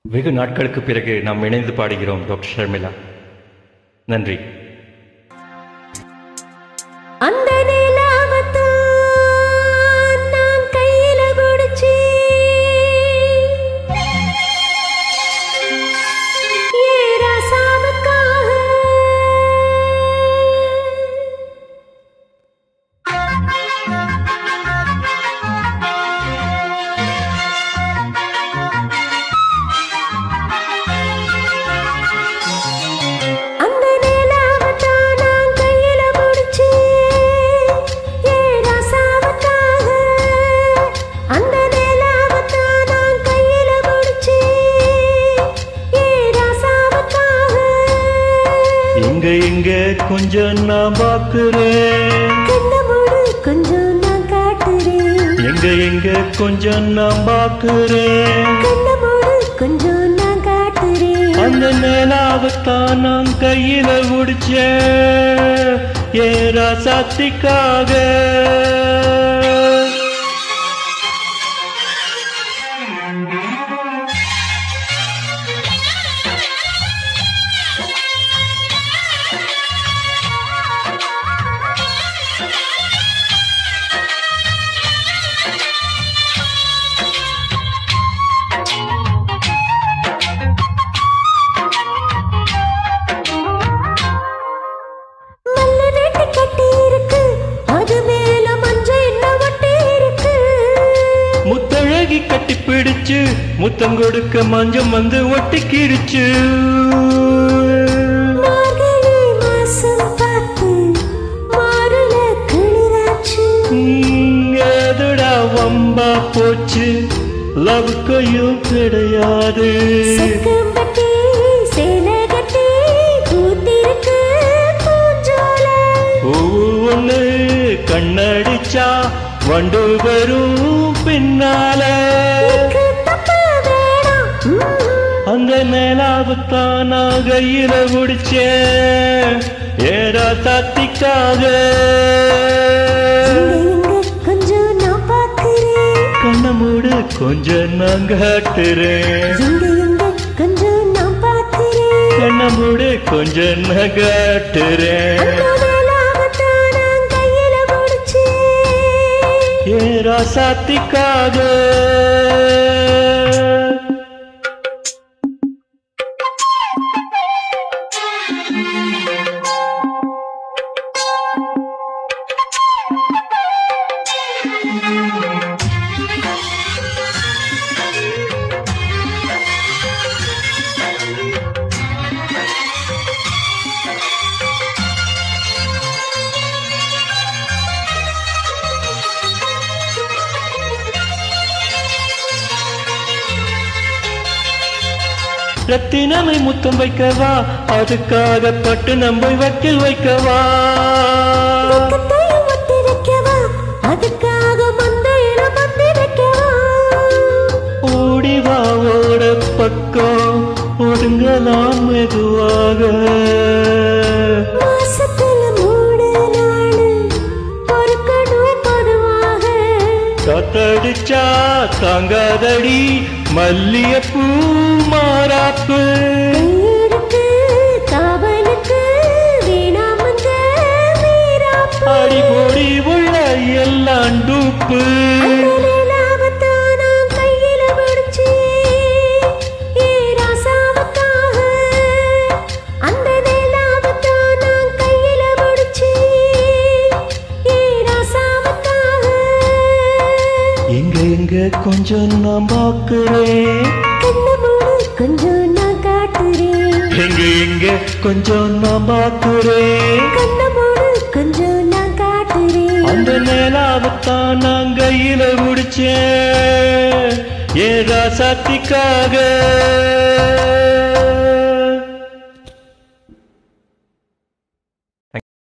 வெகு நாட்களுக்கு பிறகு நாம் இணைந்து பாடுகிறோம் டாக்டர் ஷர்மிளா. நன்றி. அந்த நிலாவத்தான் நான் கையில பிடிச்சி ஏராசாவுக்காக எங்க எங்க கொஞ்சம் நான் பாக்குறேன், கொஞ்சம் நான் காட்டுறேன். எங்க எங்க கொஞ்சம் நான் பாக்குறேன், கொஞ்சம் நான் காட்டுறேன். அந்த நிலாவத்தான் நான் கையில முடிச்சேன் ஏன் ராசாத்திக்காக. முத்தழகி கட்டி பிடிச்சு முத்தம் கொடுக்க மஞ்சம் வந்து ஒட்டிக்கிடுச்சு. ஏதுடா வம்பா போச்சு, லவ்க்கையும் கிடையாது. ஒவ்வொன்னு கண்ணடிச்சா வண்டு வரும் பின்னால. அந்த நிலாவுத்தான் நான் கையில முடிச்சேன் ஏரா சாத்திக்காக. கொஞ்சம் நான் பார்க்கிறேன், கண்ண மூடு கொஞ்சம் நான் காட்டுறேன். கொஞ்சம் நான் பார்க்கிறேன், கண்ண மூடு கொஞ்சம் நான் காட்டுறேன். ஏரா சாத்திக்காக. ரத்தினமை முத்தம் வைக்கவா, அதுக்காக பட்டு நம்பை வக்கில் வைக்கவா. அதுக்காக ஓடிவா ஓட பக்கம் ஒடுங்கலாம் மெதுவாக. காத்தடிச்சா தாங்காதடி மல்லியப்பூ மாறாப்பு. அடிபொடி உள்ள எல்லாம் டூப்பு. எங்க எங்க கொஞ்சம் நான் பாக்குறேன், கொஞ்சம் நான் காட்டுறேன். எங்க எங்க கொஞ்சம் நான் பாக்குறேன், கொஞ்சம் நான் காட்டுறேன். அந்த நிலாவத்தான் நான் கையில முடிச்சேன் ஏதா சாத்திக்காக.